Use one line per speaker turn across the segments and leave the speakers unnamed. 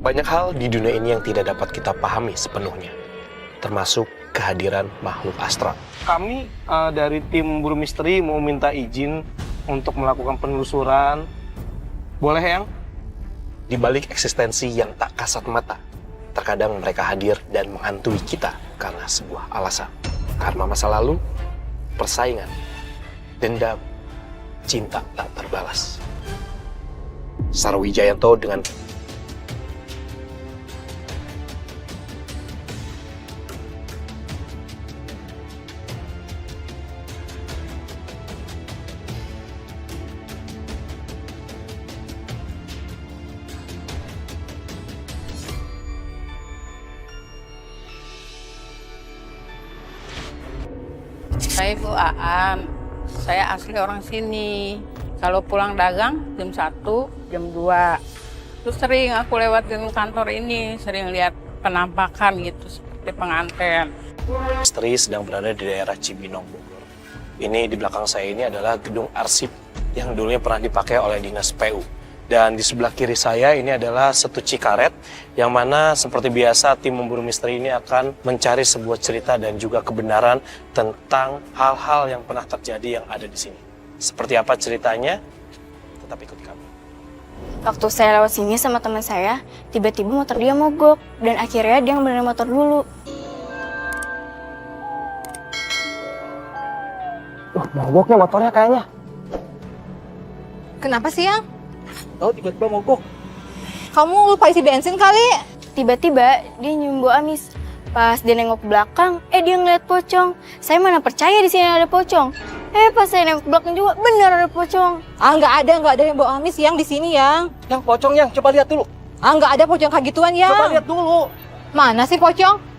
Banyak hal di dunia ini yang tidak dapat kita pahami sepenuhnya, termasuk kehadiran makhluk astral. Kami dari tim Buru Misteri mau minta izin untuk melakukan penelusuran. Boleh, Yang? Di balik eksistensi yang tak kasat mata, terkadang mereka hadir dan menghantui kita karena sebuah alasan. Karena masa lalu, persaingan, dendam, cinta tak terbalas. Sarwijayanto dengan
Saya itu Aan, saya asli orang sini. Kalau pulang dagang jam 1, jam 2. Terus sering aku lewatin kantor ini, sering lihat penampakan gitu seperti pengantin.
Misteri sedang berada di daerah Cibinong, Bogor. Ini di belakang saya ini adalah gedung arsip yang dulunya pernah dipakai oleh Dinas PU. Dan di sebelah kiri saya ini adalah setuci karet yang mana seperti biasa tim memburu misteri ini akan mencari sebuah cerita dan juga kebenaran tentang hal-hal yang pernah terjadi yang ada di sini. Seperti apa ceritanya? Tetap ikut kami.
Waktu saya lewat sini sama teman saya, tiba-tiba motor dia mogok dan akhirnya dia ngebenerin motor dulu.
Mogoknya motornya kayaknya.
Kenapa sih, Yang?
Oh, tiba-tiba mogok.
Kamu lupa isi bensin kali?
Tiba-tiba dia nyium bau amis. Pas dia nengok ke belakang, dia ngeliat pocong. Saya mana percaya di sini ada pocong. Pas saya nengok ke belakang juga benar ada pocong.
Ah, nggak ada yang bawa amis yang di sini, Yang.
Yang pocong, Yang, coba lihat dulu.
Ah, nggak ada pocong kayak gituan, Yang.
Coba lihat dulu.
Mana sih pocong?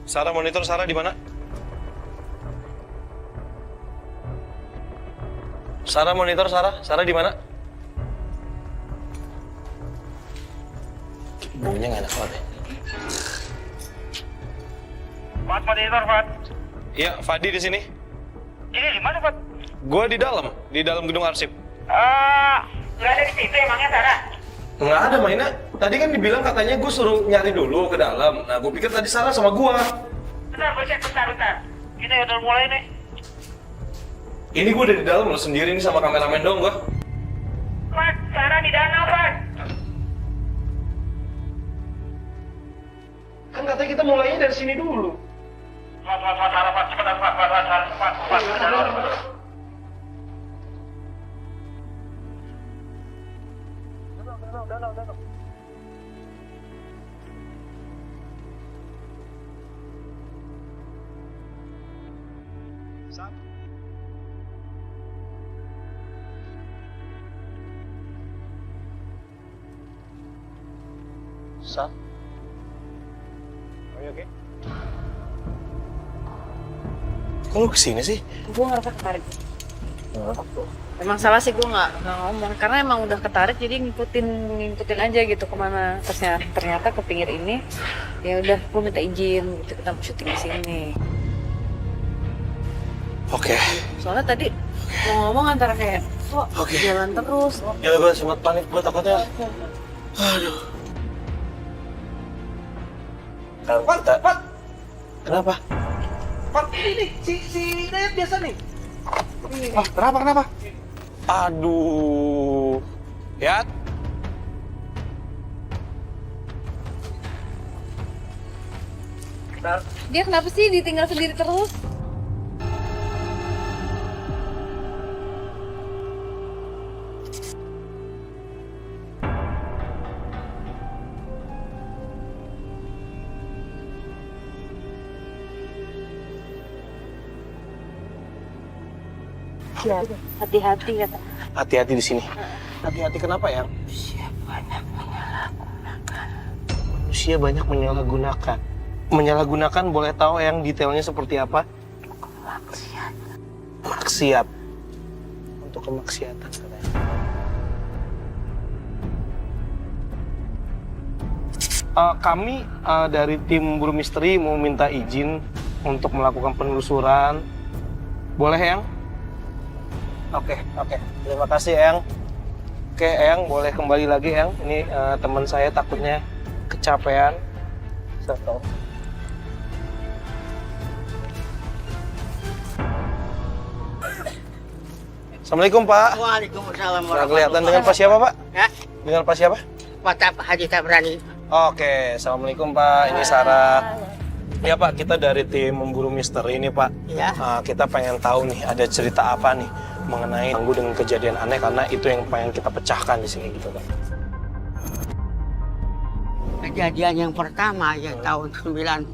Sarah, monitor Sarah di mana? Sarah, monitor Sarah di mana? Baunya nggak enak banget ya.
Fat, monitor, Fat.
Iya, Fadi di sini.
Ini di mana, Fat?
Gue di dalam gedung arsip.
Nggak ada di situ emangnya, Sarah?
Nggak ada mainnya. Tadi kan dibilang katanya gue suruh nyari dulu ke dalam. Nah, gue pikir tadi Sarah sama gue.
Bentar, gue cek, bentar. Ini udah mulai nih.
Ini gue udah di dalam loh, sendiri nih sama kameramen dong gue.
Fat, Sarah di danau, Fat.
Kan katanya kita mulainya dari sini dulu.
Fat, Sarah, Fat, cepetan, Fat, ke danau. Danau.
Sat? Are you okay? Kok lu kesini sih?
Gue ngerasa ketarik. Emang salah sih gue nggak ngomong karena emang udah ketarik jadi ngikutin aja gitu kemana. Ternyata ke pinggir ini ya udah gue minta izin gitu kita mau syuting di sini.
Oke.
Soalnya tadi mau ngomong antara kayak kok jalan terus.
Ya gue sempat panik, gue takutnya. Aduh. Pat. Kenapa?
Fat, ini si Dayat biasa nih.
Kenapa? Aduh. Ya.
Dia kenapa sih ditinggal sendiri terus?
Ya, hati-hati kata.
Hati-hati di sini. Hati-hati kenapa ya? Manusia banyak menyalahgunakan. Menyalahgunakan boleh tahu yang detailnya seperti apa? Maksiat. Untuk kemaksiatan katanya. Kami dari tim Buru Misteri mau minta izin untuk melakukan penelusuran. Boleh, Eyang? Oke. Terima kasih, Eyang. Oke, Eyang, boleh kembali lagi, Eyang. Ini teman saya takutnya kecapean. Settle. Assalamualaikum, Pak.
Waalaikumsalam
Nah, kelihatan dengan Pak siapa, Pak?
Ya,
Dengan Pak siapa?
Pak Haji Tabrani.
Oke, Assalamualaikum, Pak. Ini Sarah. Ya, Pak, kita dari tim Memburu Misteri ini, Pak.
Ya.
Kita pengen tahu nih, ada cerita apa nih mengenai ganggu dengan kejadian aneh, karena itu yang pengen kita pecahkan di sini gitu, Pak.
Kejadian yang pertama ya tahun 94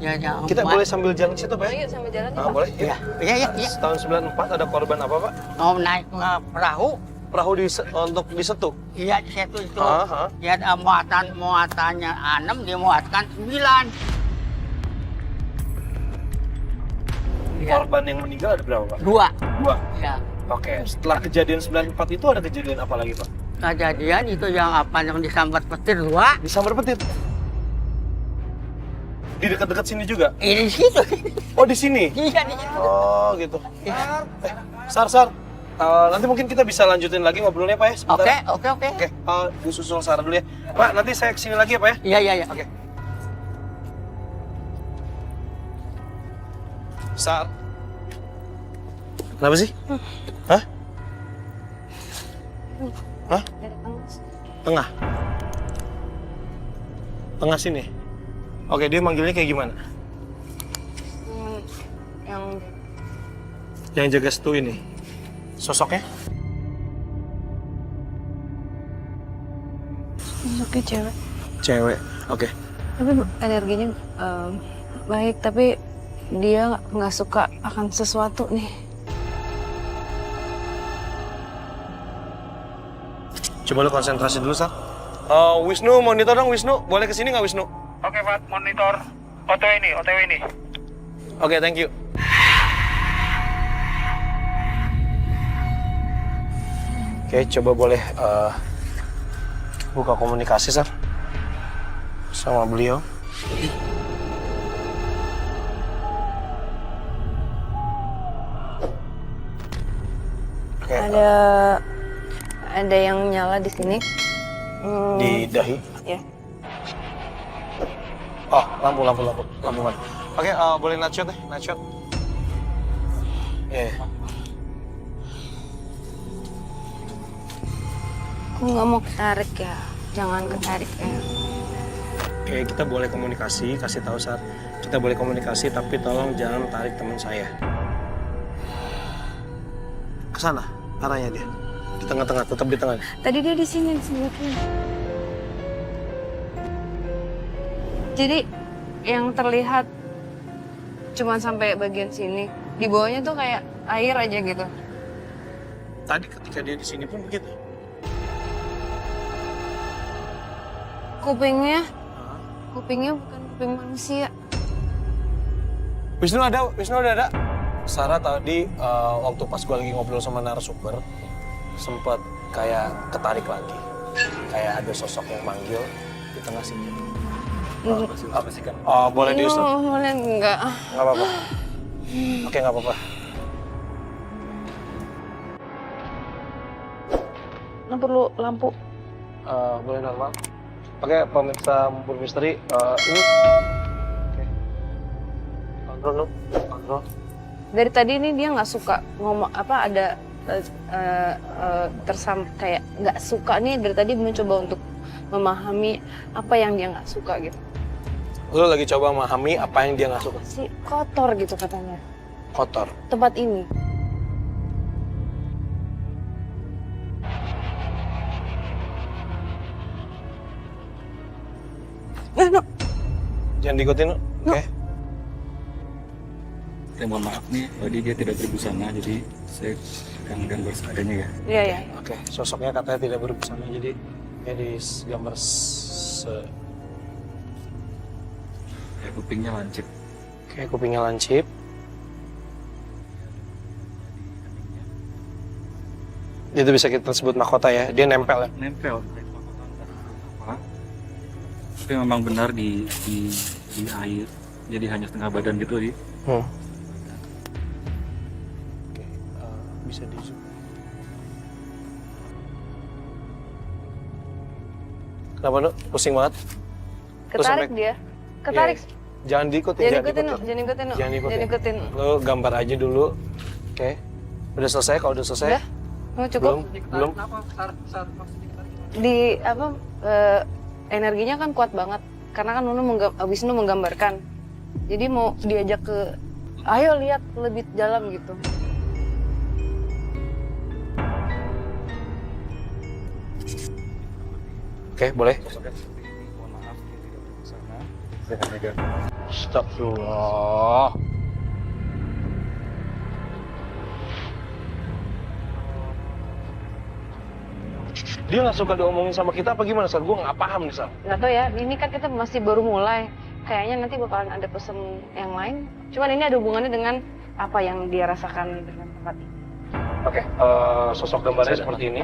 ya.
Kita boleh sambil jalan situ, Pak?
Yuk sambil jalan.
Boleh?
Ya, ya.
Tahun 94 ada korban apa, Pak?
Mau naik perahu,
Perahu untuk disetuh.
iya di situ itu.
Aha.
Ya muatannya 6, dimuatkan 9. Ya,
Korban yang meninggal ada berapa, Pak?
2.
2.
Ya.
Oke, setelah kejadian 94 itu ada kejadian apa lagi, Pak?
Kejadian itu yang disambar petir 2.
Disambar petir. Di dekat-dekat sini juga?
Ini situ.
Oh, di sini?
Iya di situ.
Oh, gitu.
Ya.
Sar. Nanti mungkin kita bisa lanjutin lagi ngobrolnya, Pak ya? Sebentar.
Oke.
Oke, Bu susul Sarah dulu ya. Pak, nanti saya kesini lagi ya, Pak ya?
Iya.
Oke. Sar. Kenapa sih? Hah? Tengah? Tengah sini? Oke, dia manggilnya kayak gimana? Yang jaga situ ini? Sosoknya?
Sosoknya cewek.
Cewek, oke.
Tapi energinya baik, tapi dia nggak suka akan sesuatu nih.
Coba lu konsentrasi dulu, Sar. Wisnu, monitor dong, Wisnu. Boleh kesini nggak, Wisnu?
Oke, Pak, monitor. OTW ini.
Oke, thank you. Oke, coba boleh buka komunikasi, Sar, sama beliau. Oke,
Ada yang nyala di sini.
di dahi.
Ya.
Oh, lampu. Oke, boleh night shot. Iya.
Aku nggak mau ketarik ya. Jangan ketarik ya.
Oke, kita boleh komunikasi, kasih tahu Sar. Kita boleh komunikasi, tapi tolong jangan tarik teman saya. Ke sana, arahnya dia. Di tengah-tengah, tetap di tengah.
Tadi dia di sini. Jadi yang terlihat cuma sampai bagian sini. Di bawahnya tuh kayak air aja gitu.
Tadi ketika dia di sini pun begitu.
Kupingnya bukan kuping manusia.
Wisnu ada. Sarah tadi waktu pas gue lagi ngobrol sama narasumber, sempat kayak ketarik lagi. Kayak ada sosok yang manggil di tengah sini. Apa sih kan? Oh, boleh diusir?
Boleh enggak?
Nggak apa-apa. Oke, nggak apa-apa.
Nah, perlu lampu.
Boleh normal. Oke, pemirsa Memburu Misteri, ini. Oke. Kontrol.
Dari tadi ini dia nggak suka ngomong ada kayak nggak suka nih, dari tadi mencoba untuk memahami apa yang dia nggak suka gitu.
Lu lagi coba memahami apa yang dia nggak suka.
Si kotor gitu katanya
Kotor.
tempat ini. No.
Jangan diikutin, oke?
Saya mohon maaf nih, tadi dia tidak berbusana, jadi saya akan gambar seadanya ya.
Iya.
Oke, sosoknya katanya tidak berbusana, jadi kayak gambar
Ya, kupingnya lancip.
kayak kupingnya lancip. Itu bisa kita sebut mahkota ya, dia nempel ya.
Nempel. Apa? Tapi memang benar di air. Jadi hanya setengah badan gitu di.
Oke, bisa di zoom. Kenapa Nuk? Pusing banget?
Ketarik
sampai-
dia. Ketarik.
Iya. Jangan diikutin,
Jangan ikutin, Nuk. Jangan ikutin, Nuk.
Jangan ikutin.
Jangan ikutin.
Lo gambar aja dulu. Oke. Udah selesai? Kalau udah selesai?
Udah. Oh, cukup.
Belum?
Di apa energinya kan kuat banget karena kan Wisnu menggambarkan. Jadi mau diajak ke ayo lihat lebih dalam gitu.
Oke, boleh.
Mohon maaf dia tidak berbusana. Saya hanya ganti.
Astagfirullah. Dia nggak suka diomongin sama kita apa gimana, Sal? Gue nggak paham nih, Sal.
Nggak tahu ya, ini kan kita masih baru mulai. Kayaknya nanti bakalan ada pesan yang lain. Cuman ini ada hubungannya dengan apa yang dia rasakan dengan tempat ini.
Oke, sosok gambarnya seperti ini.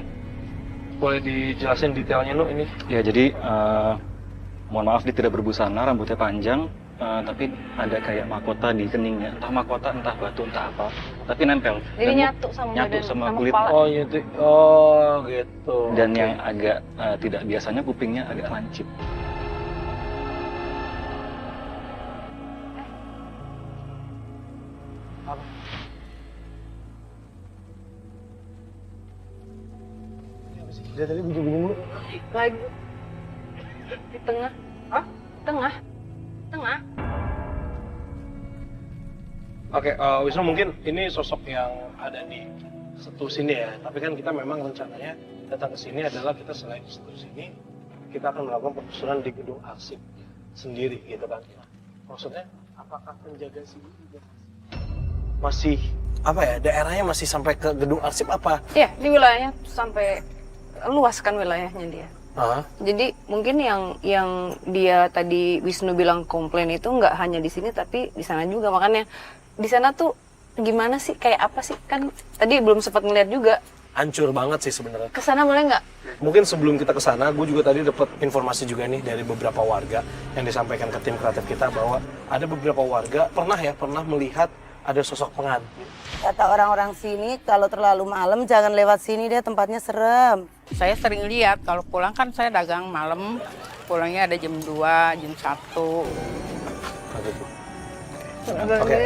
Boleh dijelasin detailnya, Nu, ini?
Ya jadi mohon maaf dia tidak berbusana, rambutnya panjang, tapi ada kayak mahkota di keningnya. Entah mahkota, entah batu, entah apa. Tapi nempel.
Jadi
Dan
nyatu sama
nyatu
badan,
sama
sama
kulit.
kepala.
Oh, gitu. Oh, gitu.
Dan
Oke.
yang agak tidak biasanya kupingnya agak lancip.
Dia tadi bunyi-bunyi mulu.
Lagi di tengah. Hah? Tengah. Tengah.
Oke, Wisnu, mungkin ini sosok yang ada di Setu sini ya. Tapi kan kita memang rencananya datang ke sini adalah kita selain di Setu sini, kita akan melakukan penelusuran di gedung arsip sendiri gitu kan. Maksudnya, apakah penjaga sini juga masih apa ya, daerahnya masih sampai ke gedung arsip apa?
Iya, di wilayahnya sampai luas kan wilayahnya dia.
Ah,
Jadi mungkin yang dia tadi Wisnu bilang komplain itu nggak hanya di sini tapi di sana juga. Makanya di sana tuh gimana sih, kayak apa sih, kan tadi belum sempat ngeliat juga.
hancur banget sih sebenarnya.
Kesana boleh nggak?
Mungkin sebelum kita ke sana, gue juga tadi dapat informasi juga nih dari beberapa warga yang disampaikan ke tim kreatif kita bahwa ada beberapa warga pernah melihat ada sosok pengantin.
Kata orang-orang sini, kalau terlalu malam jangan lewat sini deh, tempatnya serem.
Saya sering lihat kalau pulang kan saya dagang malam, pulangnya ada jam 2, jam 1.
Oke,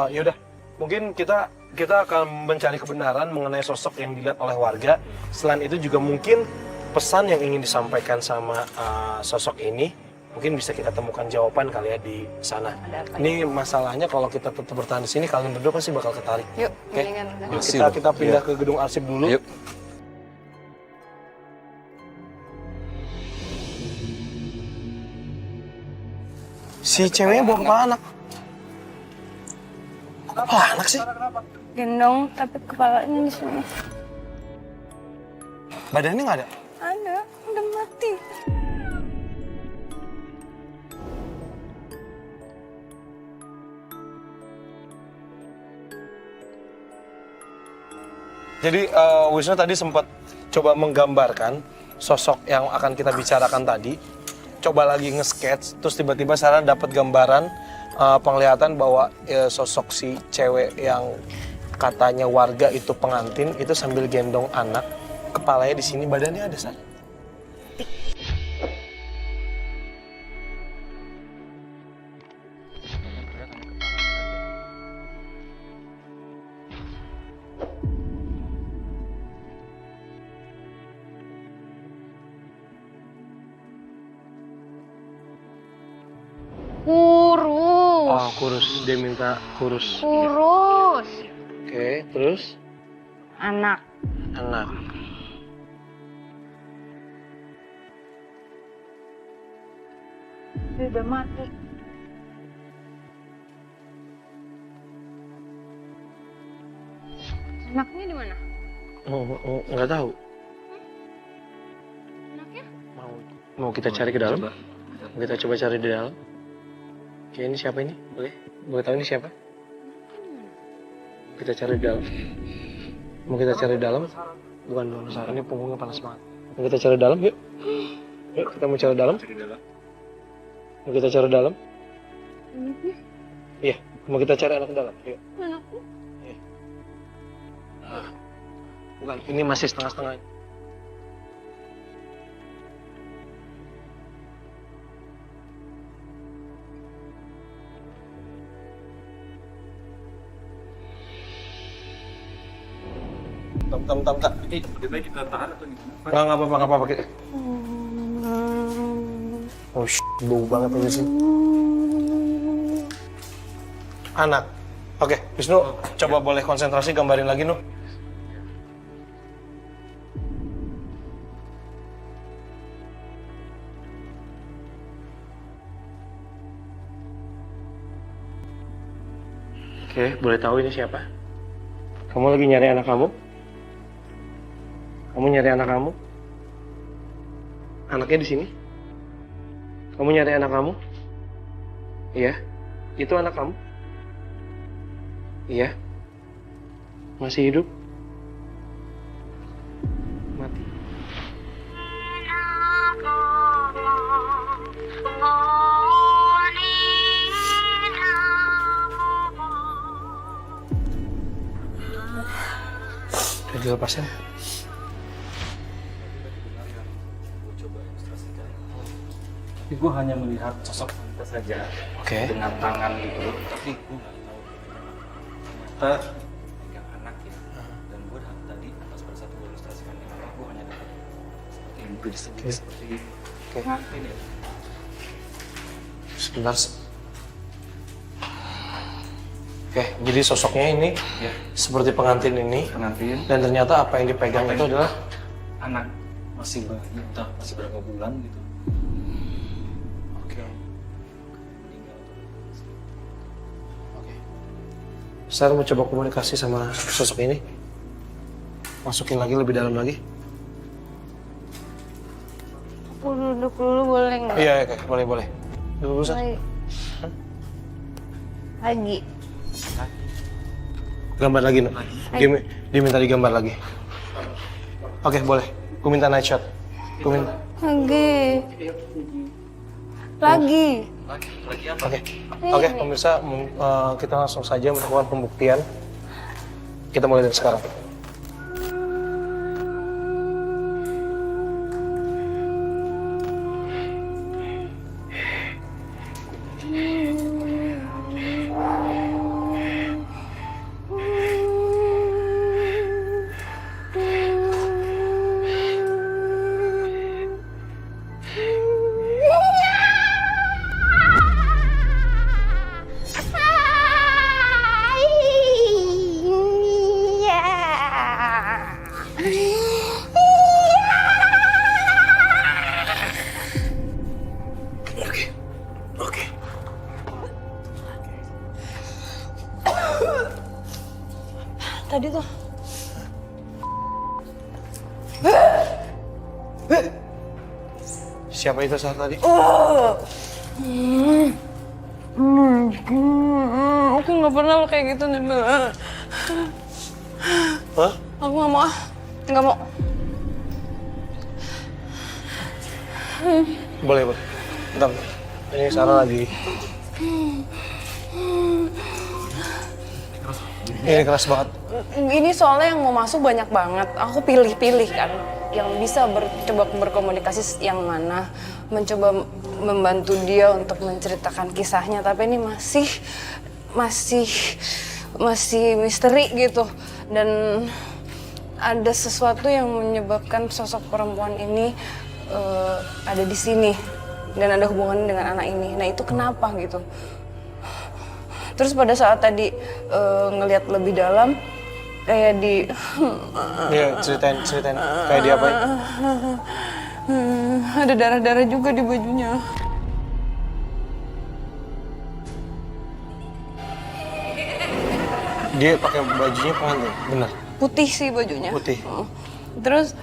yaudah. Mungkin kita akan mencari kebenaran mengenai sosok yang dilihat oleh warga. Selain itu juga mungkin pesan yang ingin disampaikan sama sosok ini, mungkin bisa kita temukan jawaban kali ya di sana. Ini masalahnya kalau kita tetap bertahan di sini, kalian berdua pasti bakal ketarik.
Yuk,
Oke?
mendingan.
Yuk, kita pindah ke gedung arsip dulu.
Yuk.
Si ceweknya bawa kepala anak. Kok kepala anak sih?
Gendong tapi kepalanya di sini.
Badannya nggak ada?
Ada, udah mati.
Jadi Wisnu tadi sempat coba menggambarkan sosok yang akan kita bicarakan tadi. Coba lagi nge-sketch, terus tiba-tiba Sarah dapat gambaran penglihatan bahwa sosok si cewek yang katanya warga itu pengantin itu sambil gendong anak, kepalanya di sini, badannya ada, Sarah.
Kurus.
Oh, kurus. Dia minta kurus.
Kurus.
Oke, terus?
Anak.
Anak.
Dia udah mati. Anaknya di mana?
Nggak tahu.
Anaknya?
Mau kita cari ke dalam? Mau kita coba cari di dalam? Oke, ini siapa ini? Boleh tahu ini siapa? Kita cari di dalam. Mau kita cari di dalam? Bukan dong, Sarah. Ini punggungnya panas banget. Mau kita cari di dalam, yuk. Yuk, kita mau cari di dalam. Mau kita cari dalam? Iya, mau kita cari anak dalam. Yuk.
Anakku.
Nah, bukan, ini masih setengah-setengah. Tam.
Lebih baik kita tahan atau gimana?
Nggak apa-apa. Oh, bau banget di sini. Anak. Oke, Wisnu, coba boleh konsentrasi gambarin lagi, Nuh. Oke, boleh tahu ini siapa? Kamu lagi nyari anak kamu? Kamu nyari anak kamu? Anaknya di sini? Kamu nyari anak kamu? Iya? Itu anak kamu? Iya? Masih hidup? Mati. Udah dilepasin?
Tapi gue hanya melihat sosok wanita saja dengan tangan gitu, tapi gue nggak tahu ternyata pegang anak ya. Dan gue tadi pas pada saat gue ilustrasikan ini, gue hanya dapat seperti yang gue disebut seperti ini.
Sebentar. Oke, jadi sosoknya ini seperti pengantin ini.
Pengantin.
Dan ternyata apa yang dipegang itu adalah
Anak masih bayi, entah masih berapa bulan gitu.
Saya mau coba komunikasi sama sosok ini. Masukin lagi lebih dalam lagi.
Aku duduk dulu boleh nggak?
Iya, boleh. Dulu Sar.
Lagi.
Gambar lagi, Nuh. Dia minta digambar lagi. Oke, boleh. Gue minta night shot. Gue minta.
Lagi.
Oke, pemirsa, kita langsung saja melakukan pembuktian. Kita mulai dari sekarang.
Tadi tuh.
Siapa itu saat tadi?
Aku nggak pernah lo kayak gitu nih, Bella.
Hah?
Aku nggak mau, nggak mau.
Boleh. Bentar. Ini Sarah lagi. Ini keras banget.
Ini soalnya yang mau masuk banyak banget. Aku pilih-pilih kan. Yang bisa coba berkomunikasi yang mana. Mencoba membantu dia untuk menceritakan kisahnya. Tapi ini masih misteri gitu. Dan ada sesuatu yang menyebabkan sosok perempuan ini ada di sini. Dan ada hubungannya dengan anak ini. Nah itu kenapa gitu. Terus pada saat tadi ngelihat lebih dalam, kayak di...
Iya, ceritain. Kayak di apa?
Ada darah-darah juga di bajunya.
Dia pakai bajunya pengantin, benar?
Putih sih bajunya.
Putih.
Terus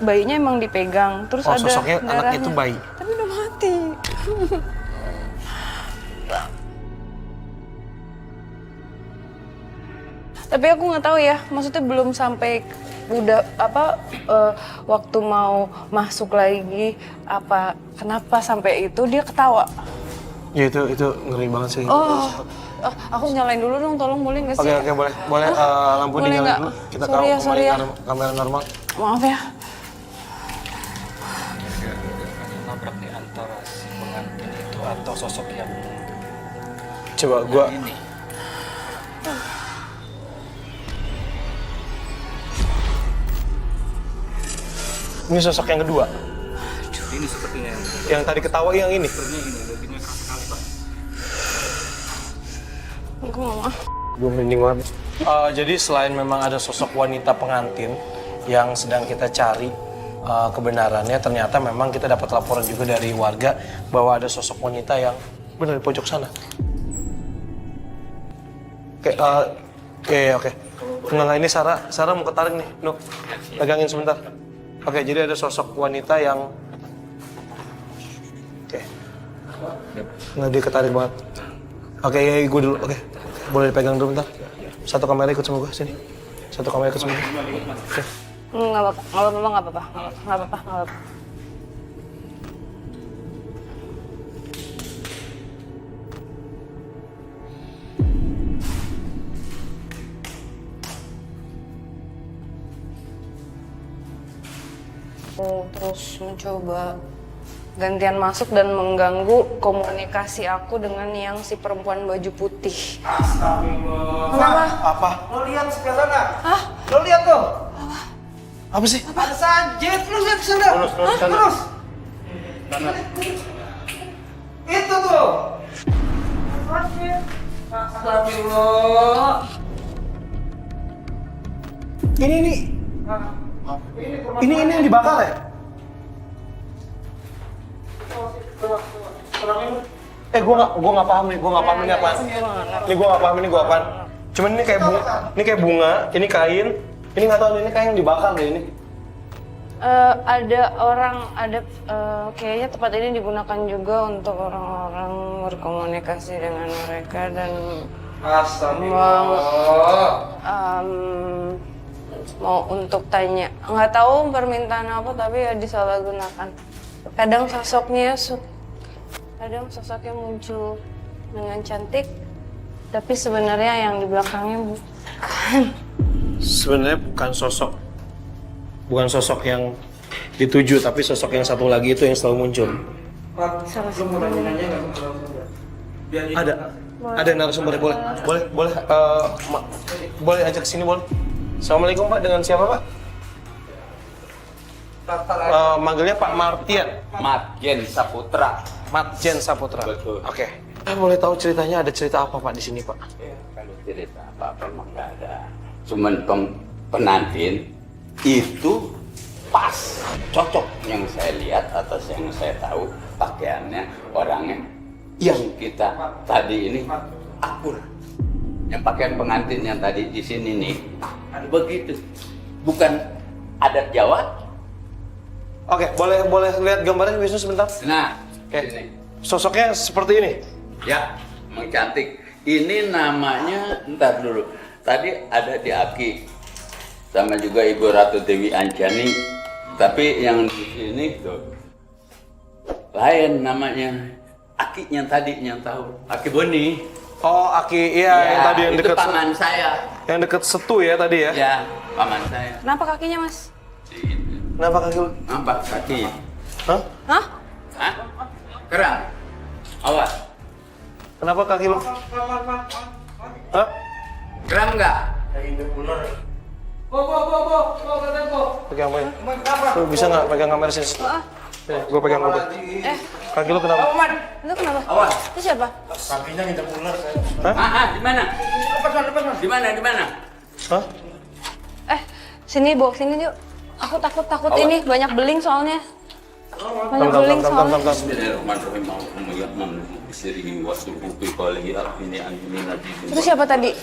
bayinya emang dipegang. Terus ada
sosoknya
darahnya.
anak itu bayi.
Tapi udah mati. Tapi aku nggak tahu ya, maksudnya belum sampai udah waktu mau masuk lagi kenapa sampai itu dia ketawa.
Ya itu ngeri banget sih.
Aku nyalain dulu dong, tolong boleh nggak sih?
Oke, boleh lampu
Boleh
dinyalain
nggak?
dulu. Kita
Sorry ya.
kamera normal.
Maaf ya.
Nabrak nih antara si pengantin itu atau sosok yang
Coba gua
ini.
Ini sosok yang kedua.
Ini sepertinya
Yang tadi ketawa yang ini.
mobilnya keras sekali, Pak.
Aku nggak mau.
Gue merinding banget. Jadi selain memang ada sosok wanita pengantin yang sedang kita cari kebenarannya, ternyata memang kita dapat laporan juga dari warga bahwa ada sosok wanita yang benar di pojok sana. Oke. Nah, ini Sarah mau ketarik nih. Nuh, pegangin sebentar. Oke, jadi ada sosok wanita yang Nah, dia ketarik banget. Oke, ya, gue dulu. Oke. Boleh dipegang dulu bentar. Satu kamera ikut sama gue sini. Satu kamera ikut sama gue. Oke.
Nggak apa-apa. Terus mencoba gantian masuk dan mengganggu komunikasi aku dengan yang si perempuan baju putih. Kenapa?
Apa?
Lo lihat sebelah sana.
Hah?
Lo lihat tuh.
Apa sih?
Ada sanjit. Lo lihat ke sana. Terus. Itu tuh. Astagfirullah.
Ini yang dibakar ya? Gue nggak paham ini apaan. Ini gue nggak paham ini apaan. Cuman ini kayak bunga, ini kain, ini nggak tahu ini kain yang dibakar deh ini.
Kayaknya tempat ini digunakan juga untuk orang-orang berkomunikasi dengan mereka dan mau untuk tanya, nggak tahu permintaan apa tapi ya disalahgunakan. Kadang sosoknya muncul dengan cantik, tapi sebenarnya yang di belakangnya bukan.
Sebenarnya bukan sosok yang dituju, tapi sosok yang satu lagi itu yang selalu muncul. Ada narasumber, boleh ajak sini boleh. Assalamualaikum Pak, dengan siapa Pak? Manggilnya Pak Martian.
Matjen Saputra.
Matjen Saputra.
Betul.
Oke. Boleh tahu ceritanya, ada cerita apa Pak di sini Pak?
Ya, kalau cerita apa-apa emang nggak ada. Cuman pengantin itu pas, cocok yang saya lihat atau yang saya tahu pakaiannya, orangnya yang kita tadi ini akur. Yang pakaian pengantin yang tadi di sini nih begitu, bukan adat Jawa.
Oke, boleh lihat gambarnya Wisnu sebentar?
Nah,
Oke. Sosoknya seperti ini.
Ya, emang cantik. Ini namanya, ntar dulu. Tadi ada di Aki, sama juga Ibu Ratu Dewi Anjani. Tapi yang di sini tuh lain namanya. Aki yang tadi yang tahu. Aki Boni.
Oh, Aki, iya
Ya,
yang tadi yang
itu
dekat.
paman saya.
Yang dekat Setu ya tadi ya?
Ya, paman saya.
Kenapa kakinya mas?
Kenapa kaki lu?
Nampak kaki.
Hah?
Hah?
Hah? Kerang. Awas.
Kenapa kaki lu? Hah?
Kerang nggak?
Pegang main. Lu bisa nggak pegang kamera sini? Sini, gue pegang gue. Kaki lu kenapa?
Lu kenapa?
Awas.
Itu siapa?
Kakinya nginjak ular.
Di mana? Di mana? Di mana?
Hah?
Sini bawa sini yuk. Aku takut ini banyak beling soalnya. Banyak
Tam.
Bismillahirrahmanirrahim.
Itu siapa tadi?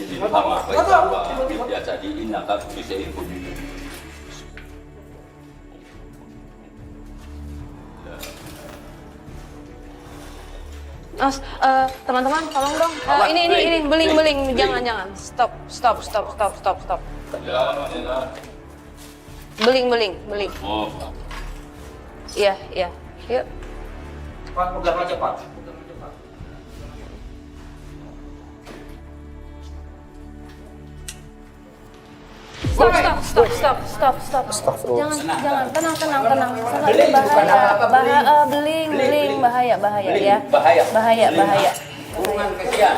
Mas, teman-teman tolong dong. Ini beling. Jangan. Stop. Beling.
Oh.
Iya. Yuk.
Pak, pegang aja Pak.
Stop. Jangan. Tenang. Salah ini bahaya. Beling, bahaya ya. Bahaya.
Hubungan kesian.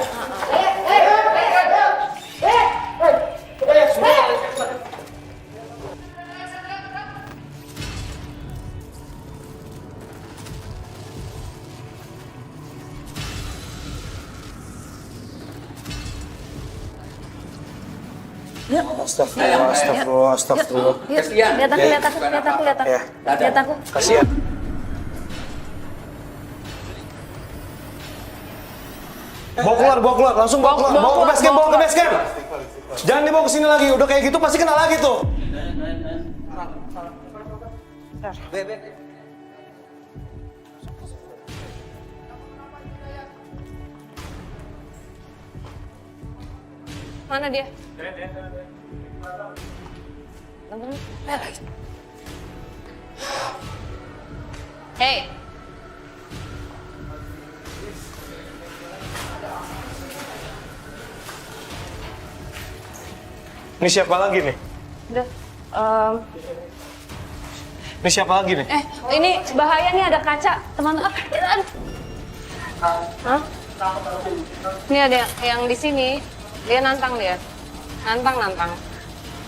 Astagfirullah.
Kesian.
Lihat aku.
Kasihan. Bawa keluar, langsung bawa ke base camp. Jangan dibawa ke sini lagi, udah kayak gitu pasti kena lagi tuh.
Mana dia? Hey.
Ini siapa lagi nih?
Udah.
Ini siapa lagi nih?
Ini bahaya nih, ada kaca. Teman. Hah? Ini ada yang di sini. Dia nantang dia. Nantang.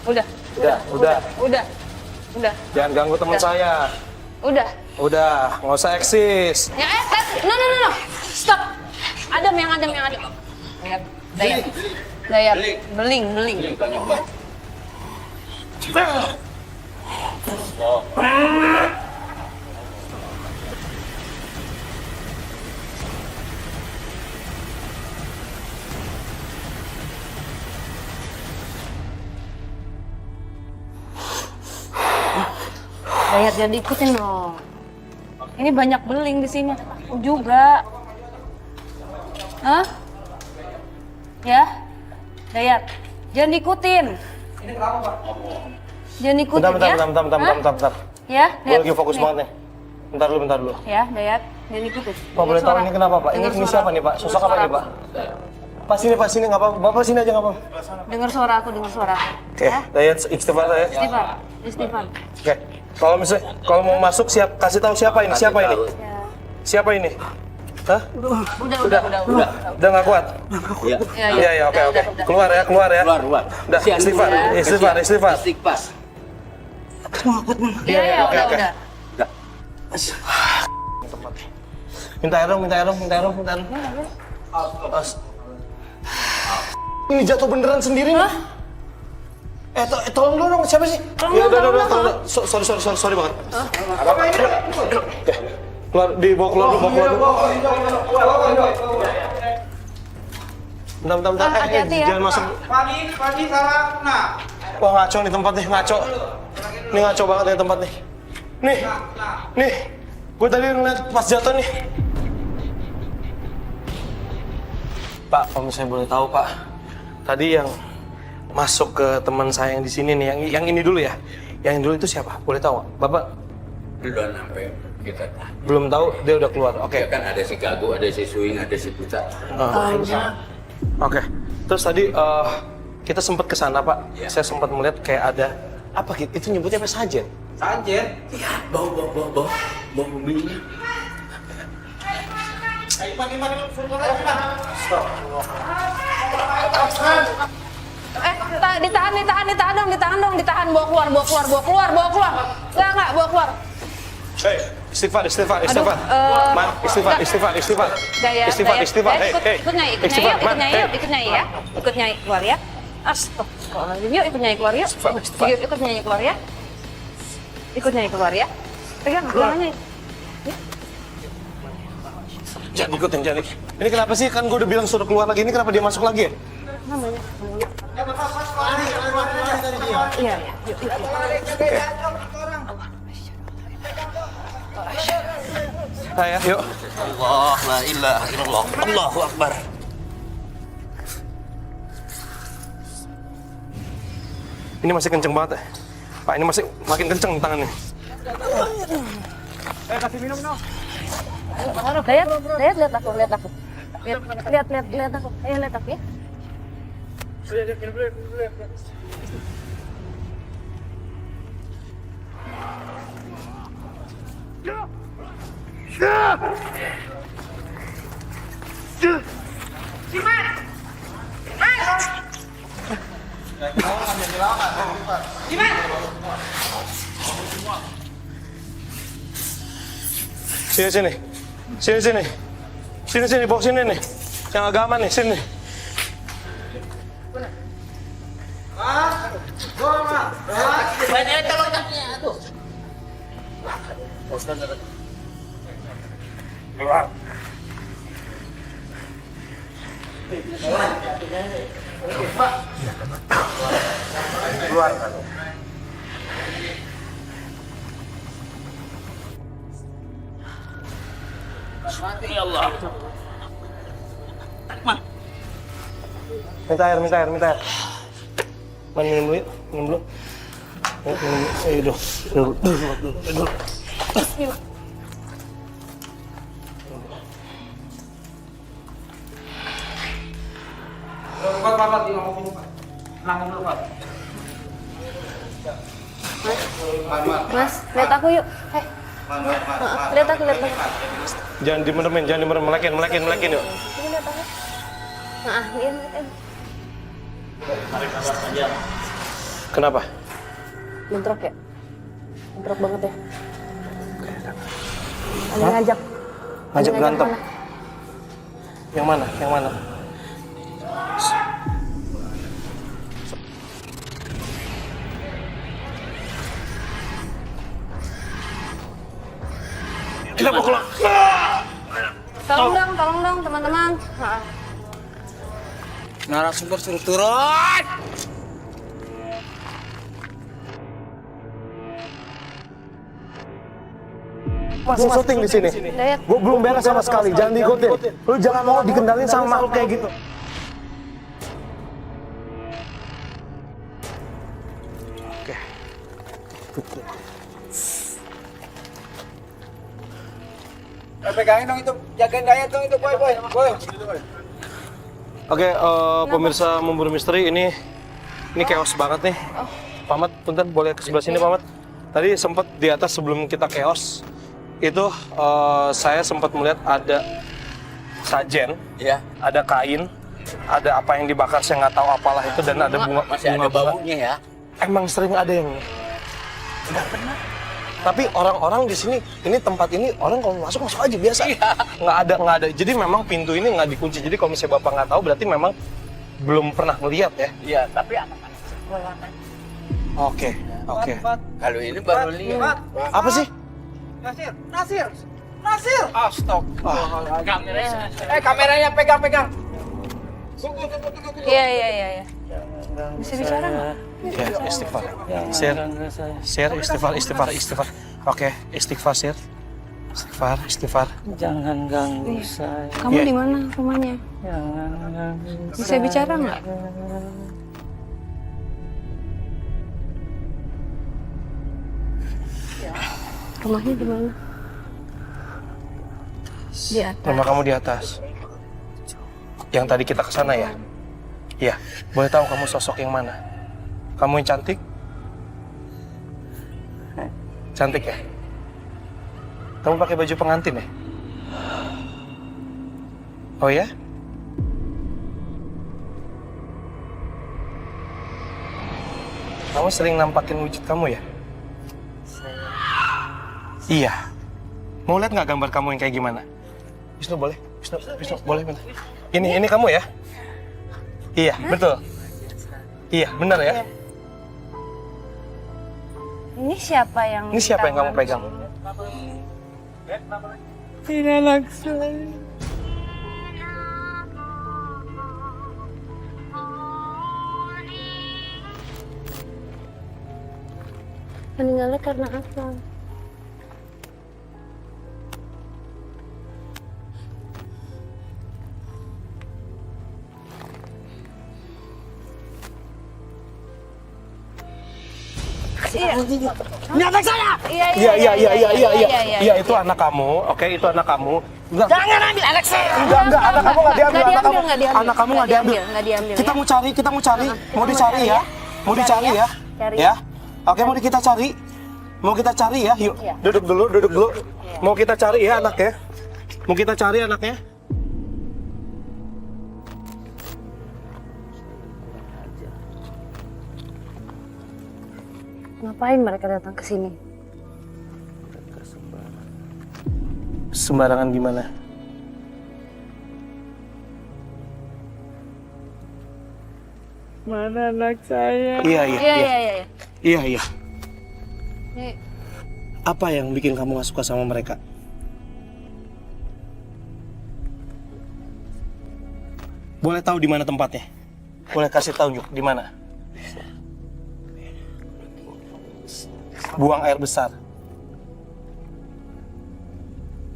Udah.
Jangan ganggu teman saya. Udah, nggak usah eksis.
Ya, no. Stop. Adem. Dayat. Beling. Dayat, jadi ikutin dong. Ini banyak beling di sini. Aku juga. Hah? Ya? Dayat, jangan ikutin.
Ini kenapa Pak?
Jangan ikutin ya.
Bentar.
Ya,
Gue lagi fokus banget nih. Bentar dulu.
Ya, Dayat, jangan ikutin.
Pak, boleh tahu ini kenapa Pak? Ini siapa nih Pak? Sosok apa nih Pak? Pas sini nggak apa-apa. Bapak sini aja nggak apa-apa.
Dengar suara aku.
Oke, Dayat istighfar ya.
Istighfar.
Oke, kalau mau masuk kasih tahu siapa ini? Siapa ini? Hah?
Udah.
Udah nggak kuat? Iya, oke. Keluar ya.
Keluar.
Udah, istighfar.
Iya,
oke.
udah.
Minta air dong. Ini jatuh beneran sendiri nih. Tolong dulu dong, siapa sih? Ya udah. Sorry banget. Oke. Dibawa keluar dulu. Bentar.
Hati-hati ya.
Jangan masuk.
Pagi salah. Nah.
Wah, ngaco nih tempat nih, ngaco. Ini ngaco banget nih tempat nih. Nih. Gue tadi ngeliat pas jatuh nih. Pak, kalau misalnya boleh tahu Pak, tadi yang masuk ke teman saya yang di sini nih, yang ini dulu ya. Yang dulu itu siapa? Boleh tahu? Bapak?
Belum sampai kita
Belum tahu, dia udah keluar. Oke.
kan ada si Gago, ada si Suing, ada si Pucat.
Oke. Terus tadi kita sempat ke sana Pak. Saya sempat melihat kayak ada apa gitu? Itu nyebutnya apa sajen?
Sajen?
Iya, bau minyak.
Ditahan, bawa keluar. Enggak, bawa keluar.
Hei, istighfar.
Dayat.
Istighfar. Hei.
Ikut Nyai ya. Ikut Nyai keluar ya. Astagfirullahaladzim, yuk ikut Nyai keluar yuk. Ikut Nyai keluar ya. Pegang tangannya.
Jangan ikutin. Ini kenapa sih? Kan gue udah bilang suruh keluar lagi. Ini kenapa dia masuk lagi ya?
Iya.
Yuk.
Allah, la ilaha illallah. Allahu Akbar.
Ini masih kenceng banget ya. Pak, ini masih makin kenceng tangannya.
Kasih minum dong.
Lihat aku. Lihat aku. Ayo lihat aku ya.
Minum dulu.
Sini, bawa sini nih. Yang agak aman nih, sini. Minta air. Minum dulu yuk, minum dulu. Dulu.
Mas, lihat aku yuk. Lihat aku.
Jangan dimeremin, melekin yuk.
Ini lihat aku. Lihat.
Kenapa?
Bentrok ya? Bentrok banget ya? Ada ngajak.
Ngajak berantem.
mana?
Yang mana? Kita mau keluar.
Tolong dong teman-teman.
Narasumber suruh turun.
Masih syuting di sini. Gue belum beres sama sekali. Jangan diikutin. Lu jangan mau dikendalin sama makhluk kayak gitu. Oke.
Pegangin dong itu, jagain daya dong itu, boy.
Oke, pemirsa Memburu Misteri, ini chaos banget nih. Pamat, punten boleh ke sebelah sini, Pamat. Tadi sempat di atas sebelum kita chaos, itu saya sempat melihat ada sajen,
Ya,
ada kain, ada apa yang dibakar, saya nggak tahu apalah itu, dan ada bunga.
masih ada baunya ya.
Emang sering ada yang nggak pernah. Tapi orang-orang di sini, ini tempat ini orang kalau masuk aja biasa. Nggak ada. Jadi memang pintu ini nggak dikunci. Jadi kalau misalnya Bapak nggak tahu, berarti memang belum pernah melihat ya.
Iya, tapi anak-anak sekolah kan.
Oke.
Kalau ini baru lihat.
Apa sih?
Nasir. Astagfirullah. Kameranya pegang.
Iya. Bisa bicara nggak?
Ya, istighfar. Share, istighfar. Oke, istighfar, share. Istighfar.
Jangan ganggu saya.
Kamu
Iya.
di mana rumahnya?
Jangan ganggu
Bisa bicara nggak? Rumahnya di mana? Di atas.
Rumah kamu di atas. Yang tadi kita kesana ya? Iya. Boleh tahu kamu sosok yang mana? Kamu yang cantik? Cantik ya? Kamu pakai baju pengantin ya? Oh ya? Kamu sering nampakin wujud kamu ya? Iya. Mau lihat nggak gambar kamu yang kayak gimana? Wisnu boleh? Wisnu boleh bentar. Ini kamu ya? Iya, betul. Iya, benar ya?
Ini siapa yang
Kamu pegang?
Ini anak saya.
Meninggalnya karena apa?
Ini anak saya.
Iya, itu anak kamu. Oke, itu anak kamu.
Jangan ambil anak saya.
Enggak, anak kamu nggak diambil,
Nggak
anak kamu.
diambil, nggak diambil.
Anak kamu nggak diambil.
Nggak diambil.
Kita mau cari. Mau dicari ya. Mau dicari ya.
Cari.
Ya. Oke, mau kita cari. Mau kita cari ya. Yuk, duduk dulu. Mau kita cari ya anaknya. Mau kita cari anaknya.
Ngapain mereka datang ke sini?
Sembarangan gimana?
Mana anak saya?
Iya.
Iya.
Nih,
Apa yang bikin kamu gak suka sama mereka? Boleh tahu di mana tempatnya? Boleh kasih tahu Yuk, di mana? Buang air besar.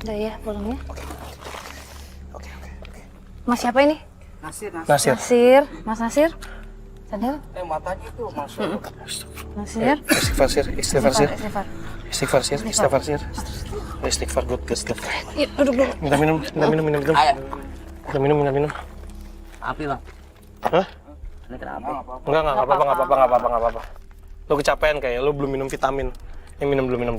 udah ya pulangnya.
Oke.
Mas siapa ini?
Nasir.
Nasir. Mas Nasir? Sadel?
Matanya tuh masuk.
Nasir?
Istighfar, good.
Yuk, duduk dulu.
Minta minum. Minta minum.
Api bang.
Hah?
Ini kenapa?
Enggak apa-apa. Lo kecapean kayaknya, lo belum minum vitamin. Minum dulu.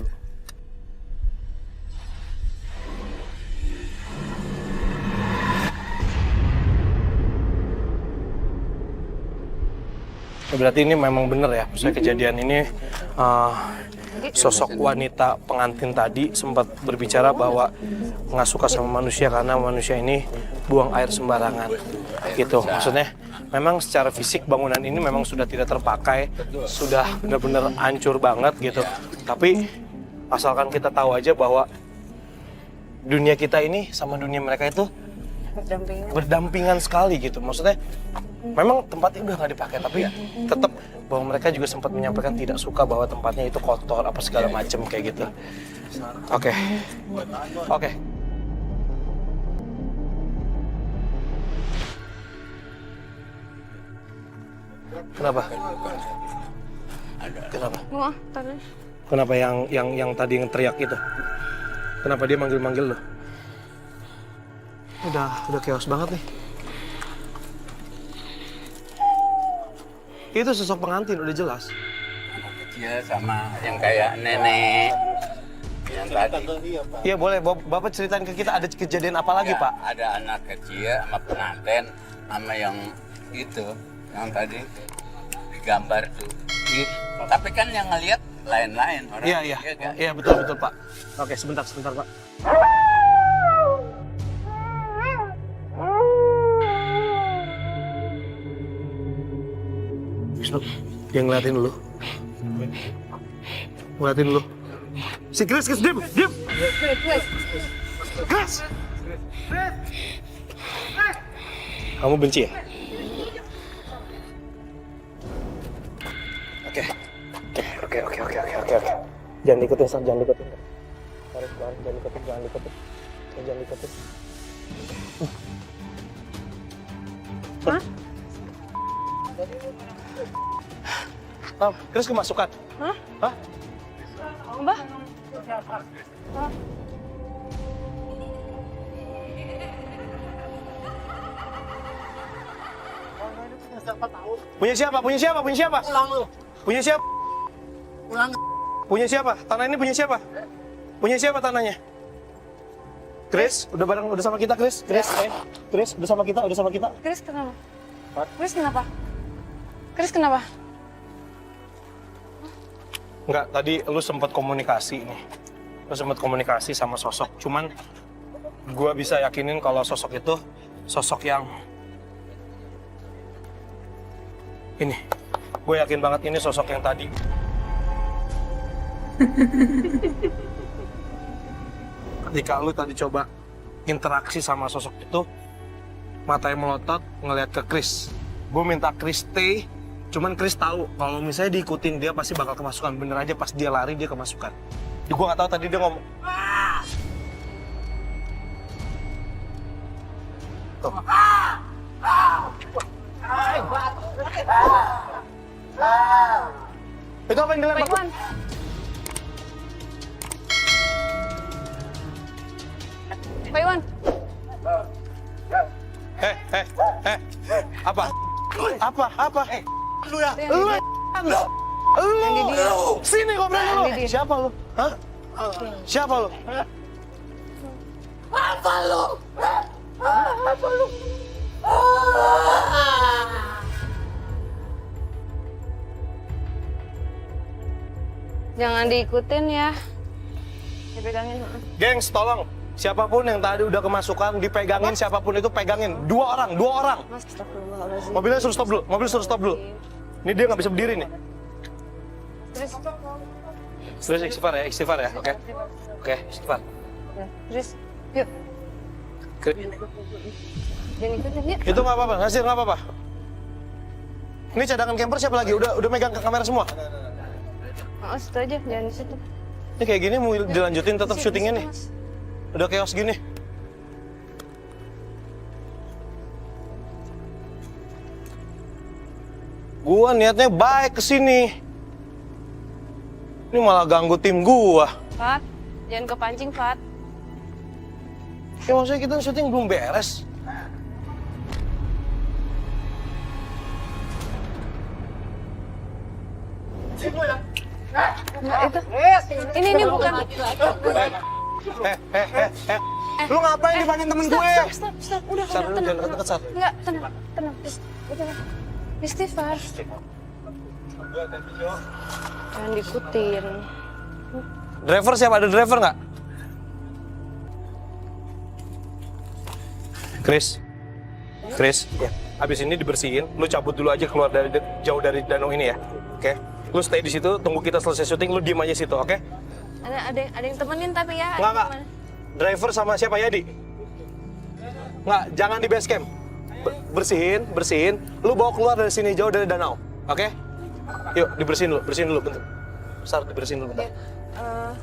Berarti ini memang benar ya, misalnya kejadian ini sosok wanita pengantin tadi sempat berbicara bahwa nggak suka sama manusia karena manusia ini buang air sembarangan gitu. Maksudnya memang secara fisik bangunan ini memang sudah tidak terpakai, sudah benar-benar hancur banget gitu. Tapi asalkan kita tahu aja bahwa dunia kita ini sama dunia mereka itu berdampingan sekali gitu. Maksudnya memang tempatnya udah nggak dipakai, tapi ya tetap bahwa mereka juga sempat menyampaikan tidak suka bahwa tempatnya itu kotor apa segala macam kayak gitu. Oke. Kenapa?
Wah, tadi.
Kenapa yang tadi yang teriak itu? Kenapa dia manggil-manggil lo? Udah chaos banget nih. Itu sosok pengantin udah jelas.
Kecil sama yang kayak nenek yang tadi.
Iya boleh, Bapak ceritain ke kita ada kejadian apa lagi,
Ya,
Pak?
ada anak kecil sama pengantin sama yang itu yang tadi digambar tuh. Tapi kan yang ngelihat lain-lain orang.
Iya,
kan?
iya betul Pak. Oke, sebentar Pak. Wisnu, dia ngeliatin lu. Ngeliatin lu. Si Chris, diam! Chris! Kamu benci ya? Oke. Jangan diikutin, Sar, jangan diikutin. Jangan diikutin. Hah? Chris kemasukan? Hah?
Mbah?
Punya siapa?
Pulang lu.
Punya siapa?
Pulang.
Punya siapa? Tanah ini punya siapa? Punya siapa tanahnya? Chris, udah sama kita, Chris. Chris, udah sama kita.
Chris kenapa? Chris kenapa?
Enggak, tadi lu sempat komunikasi nih. Lu sempat komunikasi sama sosok. Cuman gua bisa yakinin kalau sosok itu sosok yang ini. Gue yakin banget ini sosok yang tadi. Ketika lu tadi coba interaksi sama sosok itu, matanya melotot ngeliat ke Chris. Gue minta Chris stay, cuman Chris tahu kalau misalnya diikutin dia pasti bakal kemasukan. Bener aja pas dia lari dia kemasukan. Gue nggak tahu tadi dia ngomong. Tuh. Itu apa yang dilempar?
Pak Iwan. Pak Iwan.
Apa? Apa? Lu ya? Lu! Sini gua bilang lu! Siapa lu? Hah? Siapa lu? Apa lu?
Jangan diikutin ya. Dipegangin.
Gengs, tolong. Siapapun yang tadi udah kemasukan, dipegangin, siapapun itu pegangin. Dua orang.
Mas, astagfirullahaladzim.
Mobilnya suruh stop dulu. Ini dia nggak bisa berdiri nih. Terus istighfar ya, oke? Oke, istighfar.
Ya, terus, yuk. Jangan ikutin, yuk.
Itu nggak apa-apa, Nasir nggak apa-apa. Ini cadangan camper siapa lagi? Udah megang kamera semua?
Oh, situ aja, jangan di situ.
Ini kayak gini mau dilanjutin tetap syutingnya nih. Udah chaos gini. Gua niatnya baik kesini. Ini malah ganggu tim gua.
Fat, jangan kepancing, Fat.
Ya maksudnya kita syuting belum beres.
Nah, itu. Ini bukan.
Lu ngapain dipanggil temen gue?
Stop. Udah,
Jangan deket-deket, Sar.
Enggak, tenang. Udah. Istighfar. Jangan diikutin.
Driver siapa? Ada driver nggak? Chris, ya. Abis ini dibersihin, lu cabut dulu aja keluar jauh dari danau ini ya, oke? Lu stay di situ, tunggu kita selesai syuting, lu diem aja situ, oke?
Ada yang temenin tapi ya.
Nggak. Driver sama siapa Yadi? Nggak, jangan di base camp. Bersihin. Lu bawa keluar dari sini jauh dari danau, oke? Yuk, bersihin dulu bentar. Besar, dibersihin dulu bentar.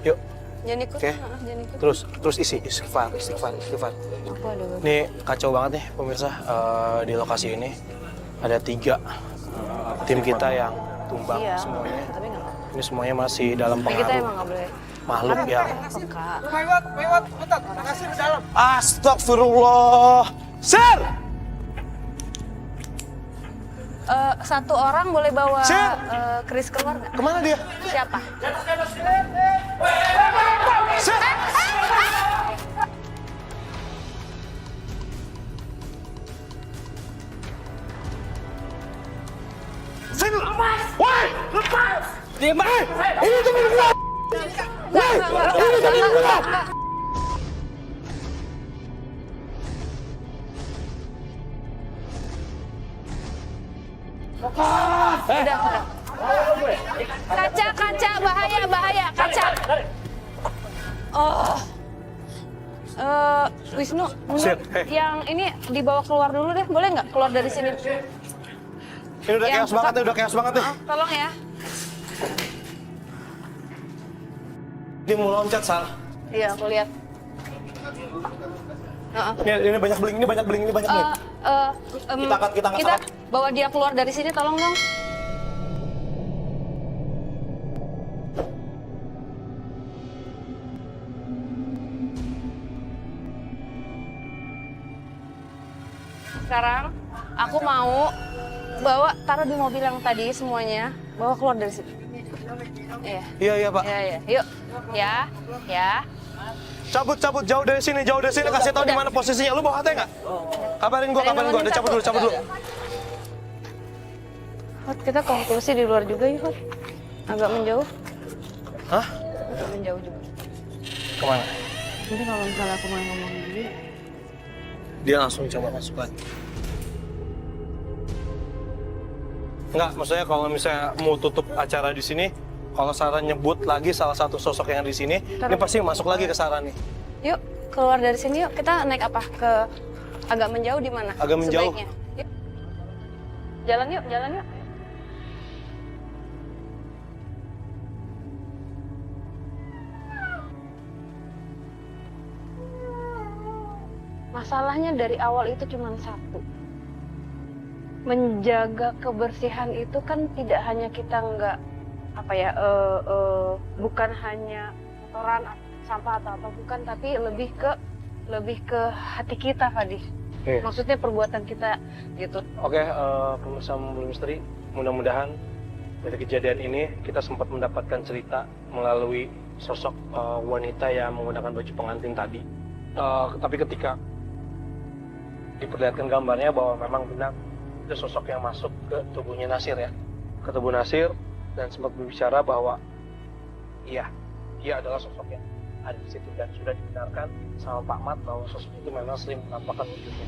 Yuk.
Jangan ikut.
Oke.
Jangan ikut.
Terus isi istighfar.
Aku ada.
Nih kacau banget nih pemirsa, di lokasi ini ada 3 tim kita yang tumbang semuanya.
Tapi nggak.
Ini semuanya masih dalam
Kita
pengaruh
emang nggak boleh.
makhluk yang
Peka.
Astagfirullah. Sir!
Satu orang boleh bawa Chris keluar nggak?
Kemana dia?
Siapa?
Sir! Sini! Woi! Lepas! Diam! Ini temen gua! Woi! Ini temen gua!
Udah. Kaca, bahaya, kaca. Oh. Wisnu, yang ini dibawa keluar dulu deh, boleh nggak keluar dari sini?
Ini udah chaos banget nih,
Tolong ya.
Dia mau loncat, Sal.
Iya, aku lihat.
Ini banyak bling. Kita angkat.
Bawa dia keluar dari sini, tolong dong. Sekarang aku mau taruh di mobil yang tadi semuanya, bawa keluar dari sini.
Iya, Pak.
Iya. Yuk. Ya.
Cabut jauh dari sini, kasih tahu di mana posisinya. Lu bawa HT nggak? Kabarin gua. Udah cabut dulu.
Hot, kita konklusi di luar juga yuk, Hot. Agak menjauh.
Hah?
Agak menjauh juga.
Kemana?
Nanti kalau misalnya aku mau ngomong dulu,
Dia langsung coba masuk lagi. Enggak, maksudnya kalau misalnya mau tutup acara di sini, kalau Sarah nyebut lagi salah satu sosok yang di sini, ini pasti masuk lagi ke Sarah nih.
Yuk, keluar dari sini yuk. Kita naik apa? Ke agak menjauh di mana?
Agak menjauh.
Sebaiknya. Yuk. Jalan yuk. Masalahnya dari awal itu cuma satu. Menjaga kebersihan itu kan tidak hanya kita nggak apa ya, bukan hanya kotoran sampah atau apa, bukan, tapi lebih ke hati kita, Fadi. Maksudnya perbuatan kita gitu.
Oke, pemirsa Buru Misteri, mudah-mudahan dari kejadian ini kita sempat mendapatkan cerita melalui sosok wanita yang menggunakan baju pengantin tadi. Tapi ketika diperlihatkan gambarnya bahwa memang benar itu sosok yang masuk ke tubuhnya Nasir ya, ke tubuh Nasir, dan sempat berbicara bahwa iya, dia adalah sosok yang ada di situ, dan sudah dibenarkan sama Pak Mat bahwa sosok itu memang sering menampakkan wujudnya.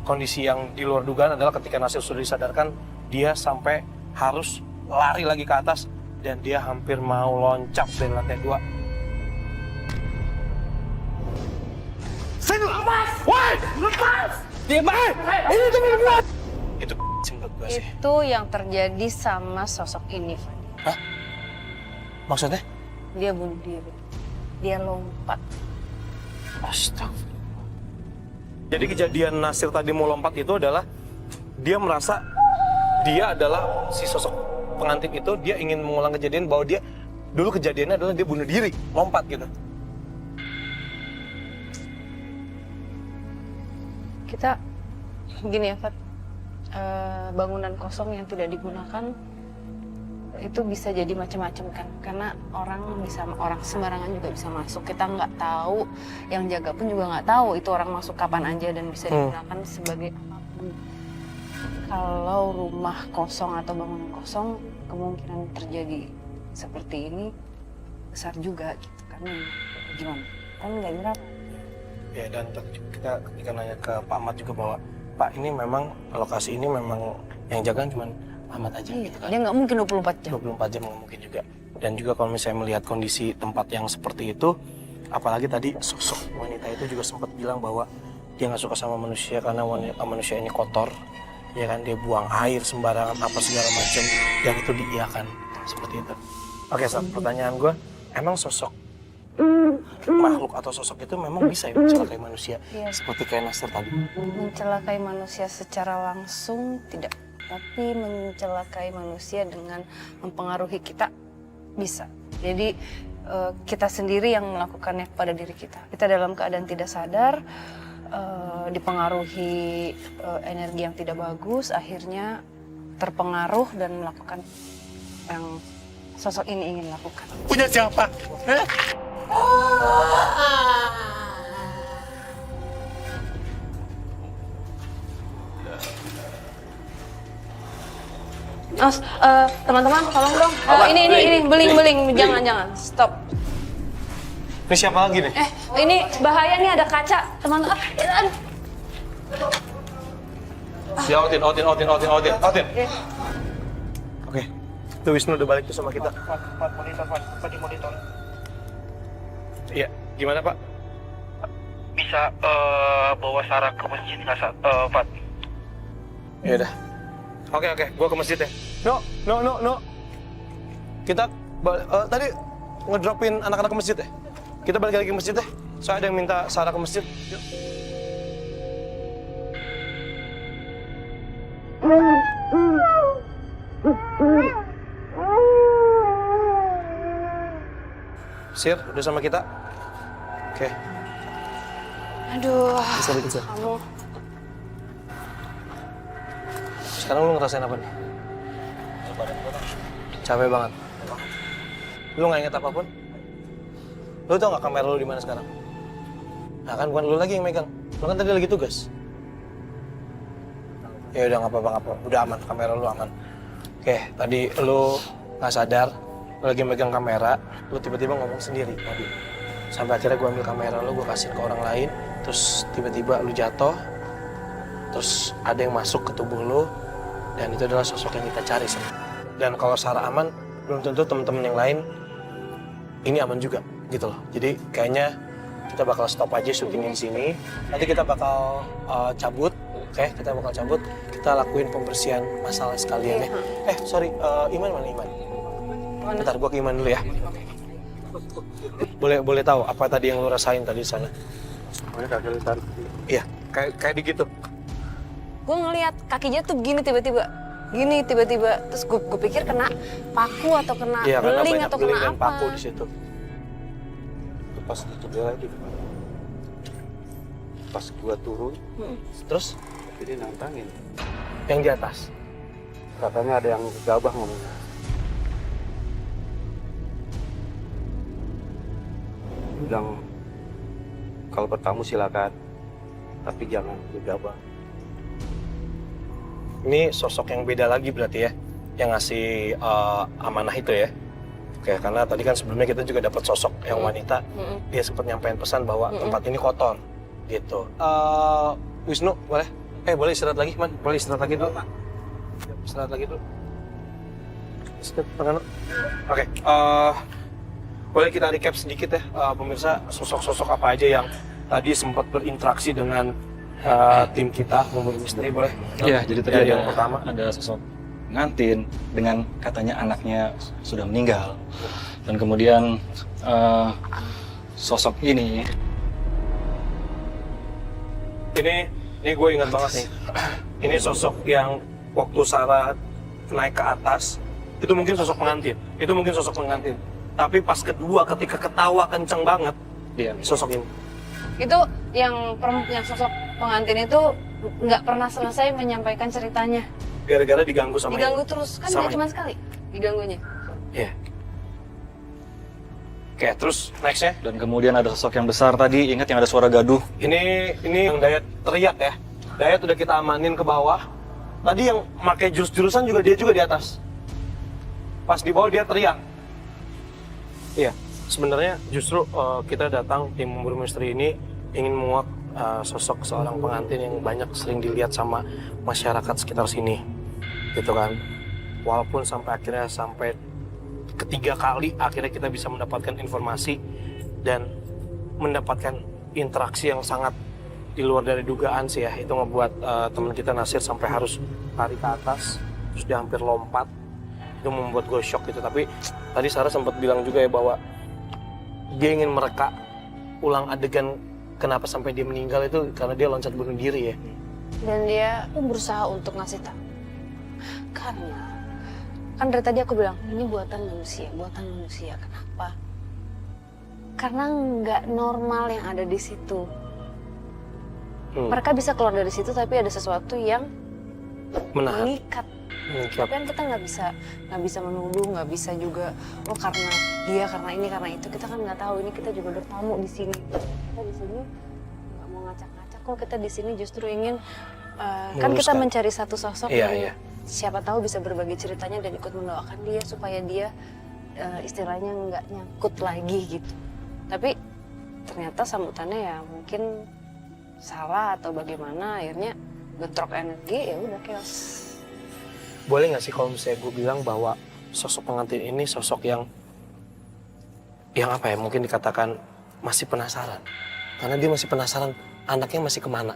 Kondisi yang di luar dugaan adalah ketika Nasir sudah disadarkan, dia sampai harus lari lagi ke atas dan dia hampir mau loncat dari lantai 2. Saya lepas! Woi! Lepas! Diam aja! Ini teman-teman! Itu menurut gue sih.
Itu yang terjadi sama sosok ini, Fadi.
Hah? Maksudnya?
Dia bunuh diri. Dia lompat.
Astaga. Jadi kejadian Nasir tadi mau lompat itu adalah dia merasa dia adalah si sosok pengantin itu, dia ingin mengulang kejadian bahwa dia dulu kejadiannya adalah dia bunuh diri, lompat gitu.
Kita gini ya, Fat, bangunan kosong yang tidak digunakan itu bisa jadi macam-macam kan, karena orang sembarangan juga bisa masuk. Kita nggak tahu, yang jaga pun juga nggak tahu itu orang masuk kapan aja dan bisa digunakan sebagai apapun. Kalau rumah kosong atau bangunan kosong, kemungkinan terjadi seperti ini besar juga gitu, karena gimana? Kan nggak berapa.
Ya, dan kita ketika nanya ke Pak Ahmad juga bahwa Pak, ini memang lokasi ini memang yang jaga cuma Ahmad aja gitu kan.
Dia nggak mungkin 24 jam.
24 jam nggak mungkin juga. Dan juga kalau misalnya melihat kondisi tempat yang seperti itu, apalagi tadi sosok wanita itu juga sempat bilang bahwa dia nggak suka sama manusia karena manusia ini kotor, ya kan, dia buang air sembarangan apa segala macam, yang itu diiyakan seperti itu. Oke, pertanyaan gue, emang sosok makhluk atau sosok itu memang bisa ya mencelakai manusia seperti kayak Nasir tadi?
Mencelakai manusia secara langsung tidak, tapi mencelakai manusia dengan mempengaruhi kita bisa. Jadi kita sendiri yang melakukannya pada diri kita. Kita dalam keadaan tidak sadar, dipengaruhi energi yang tidak bagus, akhirnya terpengaruh dan melakukan yang sosok ini ingin lakukan.
Punya siapa?
Teman-teman, tolong dong. Ini beling, jangan, stop.
Ini siapa lagi nih?
Ini bahaya nih, ada kaca, teman-teman.
Ya, Otin. Oke, tuh Wisnu udah balik tuh sama kita. Pak, di monitor. Iya, gimana Pak?
Bisa bawa Sarah ke masjid nggak, Pak?
Ya udah. Oke, gua ke masjid ya. No. Kita tadi ngedropin anak-anak ke masjid ya. Kita balik lagi ke masjid ya. Soalnya ada yang minta Sarah ke masjid. Yuk. Sir, udah sama kita? Oke.
Aduh,
Bisa.
kamu.
Sekarang lu ngerasain apa nih? Capek banget. Lu nggak inget apapun? Lu tau nggak kamera lu di mana sekarang? Nah kan bukan lu lagi yang megang. Lu kan tadi lagi tugas. Ya udah nggak apa-apa. Udah aman, kamera lu aman. Oke, tadi lu nggak sadar, lu lagi megang kamera, lu tiba-tiba ngomong sendiri tadi. Sampai akhirnya gue ambil kamera lu, gue kasihin ke orang lain, terus tiba-tiba lu jatuh, terus ada yang masuk ke tubuh lu, dan itu adalah sosok yang kita cari sebenarnya. Dan kalau Sarah aman, belum tentu teman-teman yang lain ini aman juga, gitu loh. Jadi kayaknya kita bakal stop aja syutingnya di sini. Nanti kita bakal cabut, oke? Kita bakal cabut. Kita lakuin pembersihan masalah sekalian ya. Iman mana Iman? Bentar, gua ke Iman dulu ya. Boleh tahu apa tadi yang lu rasain tadi di sana?
Pokoknya kagak tarik.
Iya, kayak di gitu.
gue ngeliat kakinya tuh gini tiba-tiba. Terus gue pikir kena paku atau kena
Iya, karena
beling
banyak
atau
beling
kena
dan
apa.
paku di situ. Pas itu dia lagi. Pas gua turun, terus
Jadi nantangin.
yang di atas.
Katanya ada yang gegabah ngomongnya. Bilang kalau bertamu silakan, tapi jangan gegabah.
Ini sosok yang beda lagi berarti ya, yang ngasih amanah itu ya. Oke, karena tadi kan sebelumnya kita juga dapat sosok yang wanita, dia sempat nyampein pesan bahwa tempat ini kotor, gitu. Wisnu, boleh? Boleh istirahat lagi, Man? Boleh istirahat lagi dulu, Pak? Istirahat lagi dulu. Istirahat, Oke, boleh kita recap sedikit ya, pemirsa, sosok-sosok apa aja yang tadi sempat berinteraksi dengan tim kita Memburu Misteri, boleh?
Iya, jadi tadi
yang pertama
ada sosok pengantin dengan katanya anaknya sudah meninggal, dan kemudian sosok ini
gue ingat banget nih. Ini sosok yang waktu Sarah naik ke atas itu mungkin sosok pengantin. Tapi pas kedua ketika ketawa kenceng banget,
dia
sosok ini.
Itu yang sosok pengantin itu nggak pernah selesai menyampaikan ceritanya.
Gara-gara diganggu sama
Diganggu
ini.
terus, kan
Sama
nggak cuma sekali diganggunya.
Iya. Oke, terus nextnya.
dan kemudian ada sosok yang besar tadi, ingat yang ada suara gaduh.
Ini yang Dayat teriak ya. Dayat udah kita amanin ke bawah. Tadi yang pakai jurus-jurusan juga dia juga di atas. Pas di bawah dia teriak. Iya, sebenarnya justru kita datang tim Memburu Misteri ini ingin menguak sosok seorang pengantin yang banyak sering dilihat sama masyarakat sekitar sini, gitu kan. Walaupun sampai ketiga kali akhirnya kita bisa mendapatkan informasi dan mendapatkan interaksi yang sangat di luar dari dugaan sih ya. Itu ngebuat teman kita Nasir sampai harus lari ke atas, terus dia hampir lompat. Itu membuat gue shock gitu. Tapi tadi Sarah sempat bilang juga ya bahwa dia ingin mereka ulang adegan kenapa sampai dia meninggal itu karena dia loncat bunuh diri ya.
Dan dia berusaha untuk ngasih tahu. Karena kan dari tadi aku bilang ini buatan manusia. Kenapa? Karena nggak normal yang ada di situ. Mereka bisa keluar dari situ tapi ada sesuatu yang mengikat. Tapi kan kita nggak bisa menuduh, nggak bisa juga karena dia, karena ini, karena itu. Kita kan nggak tahu. Ini kita juga bertamu di sini. Kita di sini nggak mau ngacak-ngacak kok. Kita di sini justru ingin kan kita mencari satu sosok yang siapa tahu bisa berbagi ceritanya dan ikut mendoakan dia supaya dia istilahnya nggak nyangkut lagi gitu. Tapi ternyata sambutannya ya mungkin salah atau bagaimana, akhirnya bentrok energi, ya udah chaos.
Boleh nggak sih kalau misalnya gue bilang bahwa sosok pengantin ini sosok yang apa ya, mungkin dikatakan masih penasaran. Karena dia masih penasaran anaknya masih kemana,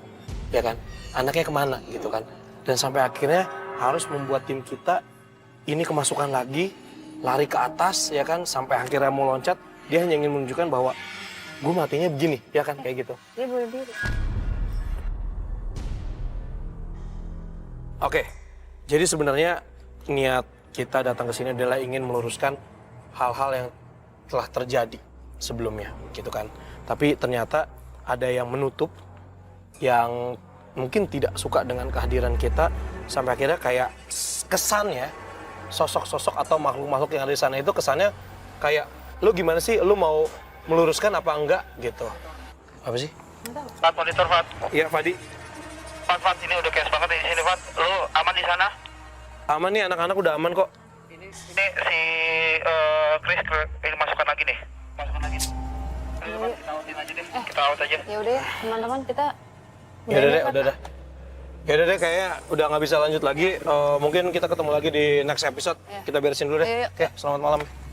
ya kan? Anaknya kemana gitu kan. Dan sampai akhirnya harus membuat tim kita ini kemasukan lagi, lari ke atas ya kan, sampai akhirnya mau loncat. Dia hanya ingin menunjukkan bahwa gue matinya begini, ya kan, kayak gitu.
Dia bunuh diri.
Oke, jadi sebenarnya niat kita datang ke sini adalah ingin meluruskan hal-hal yang telah terjadi sebelumnya, gitu kan. Tapi ternyata ada yang menutup, yang mungkin tidak suka dengan kehadiran kita, sampai akhirnya kayak kesannya sosok-sosok atau makhluk-makhluk yang ada di sana itu kesannya kayak, lu gimana sih, lu mau meluruskan apa enggak gitu. Apa sih?
Fat, monitor Fat.
Iya, Fadi.
Fat, ini udah chaos banget di sini Fat. Lu aman di sana?
Aman nih, anak-anak udah aman kok.
Ini si Chris ini masukkan lagi nih. Masukkan lagi. Ayo, Fat, kita outin aja deh. Kita out aja.
Ya udah ya, teman-teman, kita
Ya udah. Ya udah deh, kayaknya udah nggak bisa lanjut lagi. Mungkin kita ketemu lagi di next episode. Kita beresin dulu deh. Oke, selamat malam.